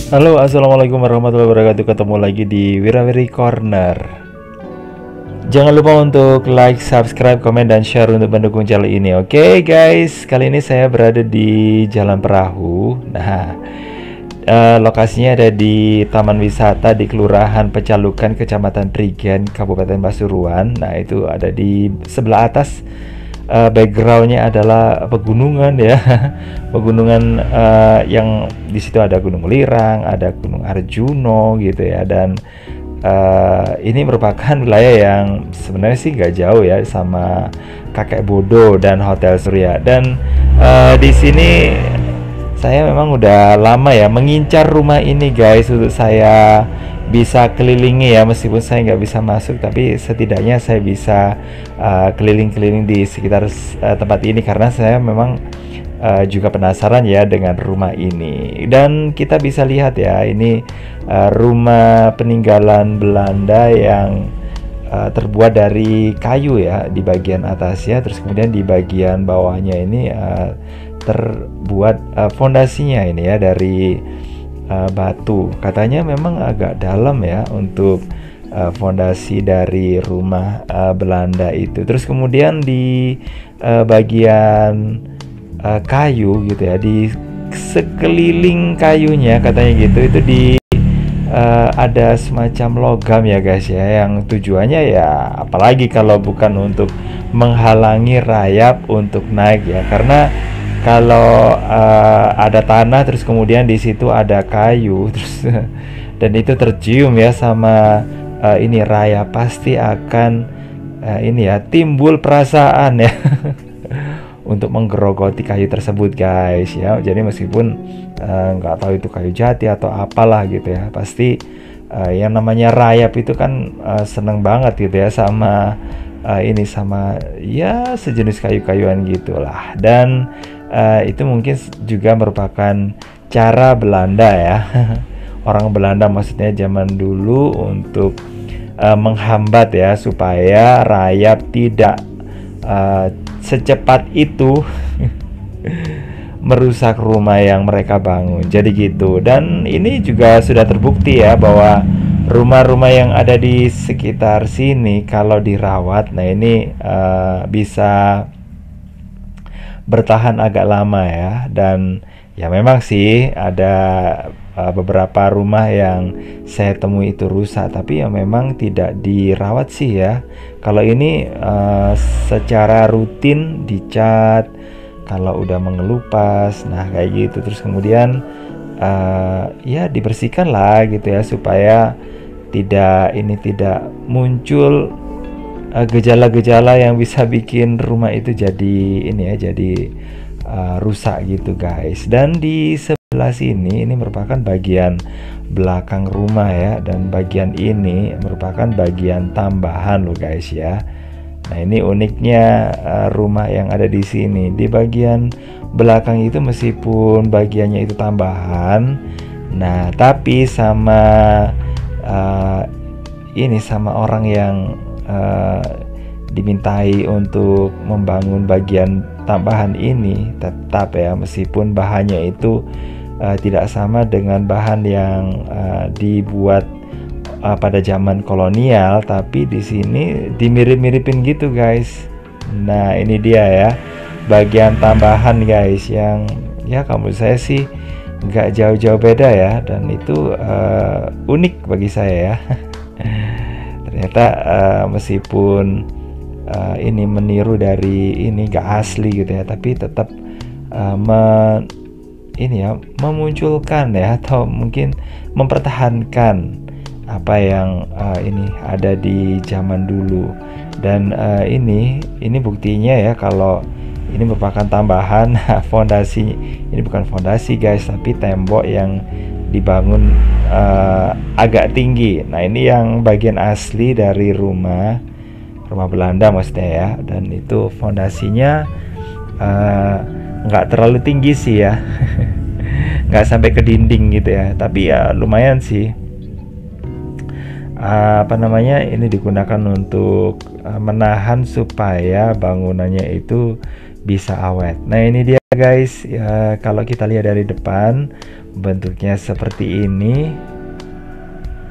Halo, assalamualaikum warahmatullahi wabarakatuh. Ketemu lagi di Wirawiri Corner. Jangan lupa untuk like, subscribe, komen, dan share untuk mendukung channel ini. Oke guys, kali ini saya berada di Jalan Perahu. Nah, lokasinya ada di Taman Wisata di Kelurahan Pecalukan, Kecamatan Prigen, Kabupaten Pasuruan. Nah, itu ada di sebelah atas. Backgroundnya adalah pegunungan ya, pegunungan yang di situ ada Gunung Lirang, ada Gunung Arjuno gitu ya, dan ini merupakan wilayah yang sebenarnya sih gak jauh ya sama Kakek Bodo dan Hotel Surya. Dan di sini saya memang udah lama ya mengincar rumah ini guys, untuk saya bisa kelilingi ya, meskipun saya nggak bisa masuk, tapi setidaknya saya bisa keliling-keliling di sekitar tempat ini, karena saya memang juga penasaran ya dengan rumah ini. Dan kita bisa lihat ya, ini rumah peninggalan Belanda yang terbuat dari kayu ya di bagian atasnya, terus kemudian di bagian bawahnya ini terbuat fondasinya ini ya dari batu. Katanya memang agak dalam ya untuk fondasi dari rumah Belanda itu. Terus kemudian di bagian kayu gitu ya, di sekeliling kayunya katanya gitu, itu di ada semacam logam ya guys ya, yang tujuannya ya apalagi kalau bukan untuk menghalangi rayap untuk naik ya, karena kalau ada tanah terus kemudian di situ ada kayu terus dan itu tercium ya sama ini rayap, pasti akan ini ya timbul perasaan ya untuk menggerogoti kayu tersebut guys ya. Jadi meskipun nggak tahu itu kayu jati atau apalah gitu ya, pasti yang namanya rayap itu kan seneng banget gitu ya sama ini, sama ya sejenis kayu-kayuan gitulah. Dan itu mungkin juga merupakan cara Belanda ya orang Belanda maksudnya zaman dulu untuk menghambat ya, supaya rayap tidak secepat itu merusak rumah yang mereka bangun. Jadi gitu. Dan ini juga sudah terbukti ya bahwa rumah-rumah yang ada di sekitar sini kalau dirawat, nah ini bisa bertahan agak lama ya. Dan ya memang sih ada beberapa rumah yang saya temui itu rusak, tapi ya memang tidak dirawat sih ya. Kalau ini secara rutin dicat, kalau udah mengelupas, nah kayak gitu. Terus kemudian ya dibersihkan lah gitu ya, supaya tidak muncul gejala-gejala yang bisa bikin rumah itu jadi ini ya, jadi rusak gitu guys. Dan di sebelah sini ini merupakan bagian belakang rumah ya, dan bagian ini merupakan bagian tambahan loh guys ya. Nah ini uniknya rumah yang ada di sini, di bagian belakang itu meskipun bagiannya itu tambahan, nah tapi sama ini sama orang yang dimintai untuk membangun bagian tambahan ini tetap ya, meskipun bahannya itu tidak sama dengan bahan yang dibuat pada zaman kolonial, tapi di sini dimirip-miripin gitu guys. Nah ini dia ya bagian tambahan guys, yang ya kamu saya sih nggak jauh-jauh beda ya, dan itu unik bagi saya ya. Ternyata meskipun ini meniru dari ini gak asli gitu ya, tapi tetap ini ya memunculkan ya, atau mungkin mempertahankan apa yang ini ada di zaman dulu. Dan ini buktinya ya kalau ini merupakan tambahan fondasi. Ini bukan fondasi guys, tapi tembok yang dibangun agak tinggi. Nah ini yang bagian asli dari rumah Belanda maksudnya ya, dan itu fondasinya nggak terlalu tinggi sih ya nggak sampai ke dinding gitu ya, tapi ya lumayan sih. Apa namanya, ini digunakan untuk menahan supaya bangunannya itu bisa awet. Nah ini dia guys, ya, kalau kita lihat dari depan bentuknya seperti ini.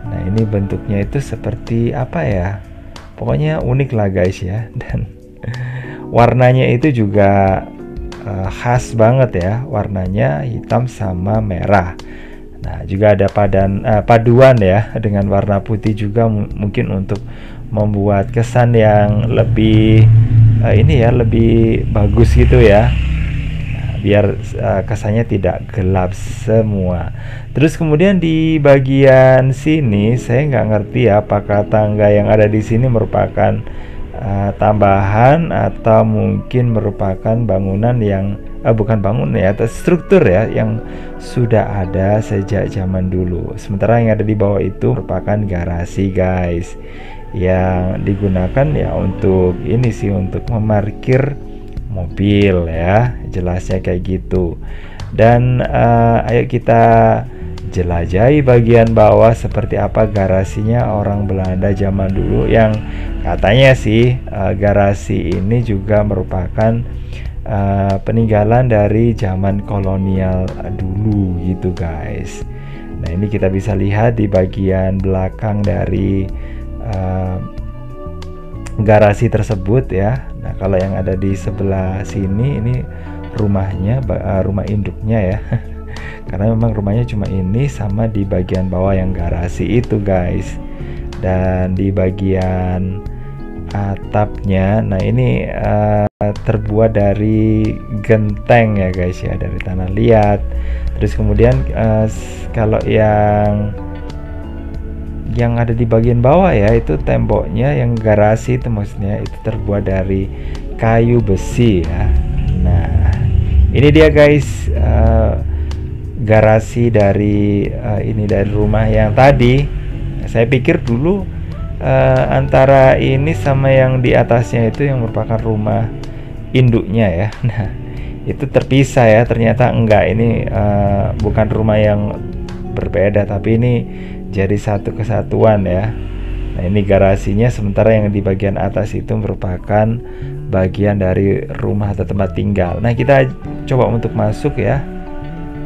Nah ini bentuknya itu seperti apa ya, pokoknya unik lah guys ya. Dan warnanya itu juga khas banget ya, warnanya hitam sama merah. Nah juga ada paduan ya dengan warna putih juga, mungkin untuk membuat kesan yang lebih ini ya, lebih bagus gitu ya. Nah, biar kesannya tidak gelap semua. Terus kemudian di bagian sini saya nggak ngerti ya, apakah tangga yang ada di sini merupakan tambahan atau mungkin merupakan bangunan yang bukan bangunan ya, atau struktur ya yang sudah ada sejak zaman dulu. Sementara yang ada di bawah itu merupakan garasi guys, yang digunakan ya untuk ini sih, untuk memarkir mobil ya, jelasnya kayak gitu. Dan ayo kita jelajahi bagian bawah seperti apa garasinya orang Belanda zaman dulu, yang katanya sih garasi ini juga merupakan peninggalan dari zaman kolonial dulu gitu guys. Nah ini kita bisa lihat di bagian belakang dari garasi tersebut ya. Nah kalau yang ada di sebelah sini ini rumahnya, rumah induknya ya. Karena memang rumahnya cuma ini, sama di bagian bawah yang garasi itu guys. Dan di bagian atapnya, nah ini terbuat dari genteng ya guys ya, dari tanah liat. Terus kemudian kalau yang ada di bagian bawah ya, itu temboknya yang garasi itu maksudnya itu terbuat dari kayu besi ya. Nah ini dia guys, garasi dari ini dari rumah yang tadi. Saya pikir dulu antara ini sama yang di atasnya itu yang merupakan rumah induknya ya. Nah itu terpisah ya, ternyata enggak, ini bukan rumah yang berbeda, tapi ini jadi satu kesatuan ya. Nah ini garasinya, sementara yang di bagian atas itu merupakan bagian dari rumah atau tempat tinggal. Nah kita coba untuk masuk ya.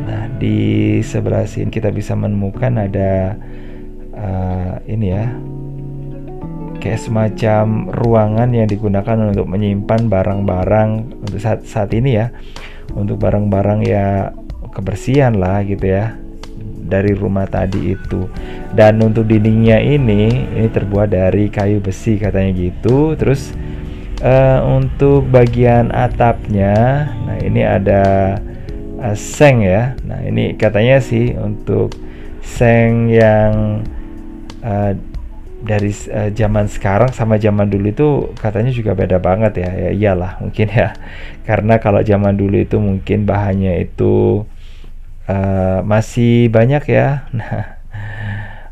Nah di sebelah sini kita bisa menemukan ada ini ya, kayak semacam ruangan yang digunakan untuk menyimpan barang-barang untuk saat ini ya, untuk barang-barang ya kebersihan lah gitu ya, dari rumah tadi itu. Dan untuk dindingnya ini terbuat dari kayu besi katanya gitu. Terus untuk bagian atapnya, nah ini ada seng ya. Nah ini katanya sih untuk seng yang dari zaman sekarang sama zaman dulu itu katanya juga beda banget ya. Ya iyalah mungkin ya, karena kalau zaman dulu itu mungkin bahannya itu masih banyak ya. Nah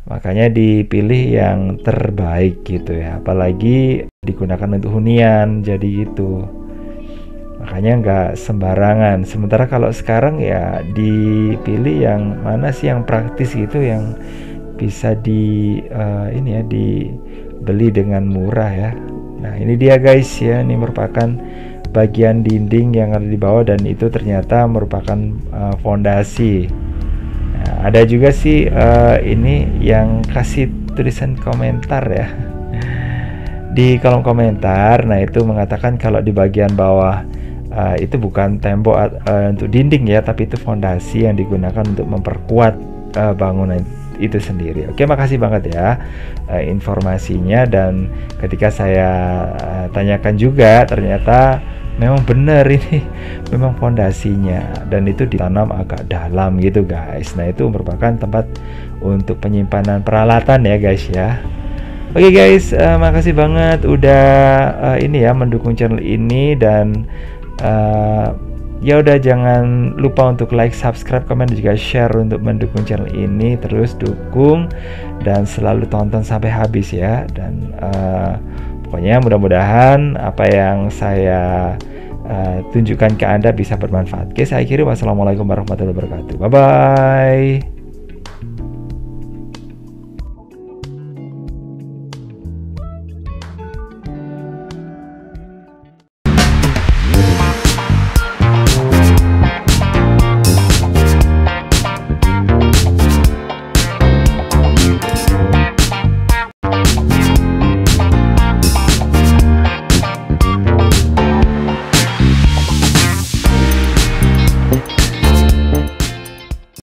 makanya dipilih yang terbaik gitu ya, apalagi digunakan untuk hunian, jadi gitu, makanya nggak sembarangan. Sementara kalau sekarang ya dipilih yang mana sih yang praktis gitu, yang bisa ini ya dibeli dengan murah ya. Nah ini dia guys ya, ini merupakan bagian dinding yang ada di bawah, dan itu ternyata merupakan fondasi. Nah, ada juga sih ini yang kasih tulisan komentar ya di kolom komentar. Nah itu mengatakan kalau di bagian bawah itu bukan tembok untuk dinding ya, tapi itu fondasi yang digunakan untuk memperkuat bangunan itu sendiri. Oke, makasih banget ya informasinya. Dan ketika saya tanyakan juga, ternyata memang benar ini memang fondasinya, dan itu ditanam agak dalam gitu guys. Nah itu merupakan tempat untuk penyimpanan peralatan ya guys ya. Oke guys, makasih banget udah ini ya mendukung channel ini. Dan ya udah, jangan lupa untuk like, subscribe, komen, dan juga share untuk mendukung channel ini. Terus dukung dan selalu tonton sampai habis ya. Dan pokoknya mudah-mudahan apa yang saya tunjukkan ke Anda bisa bermanfaat. Oke, saya akhiri. Wassalamualaikum warahmatullahi wabarakatuh. Bye bye.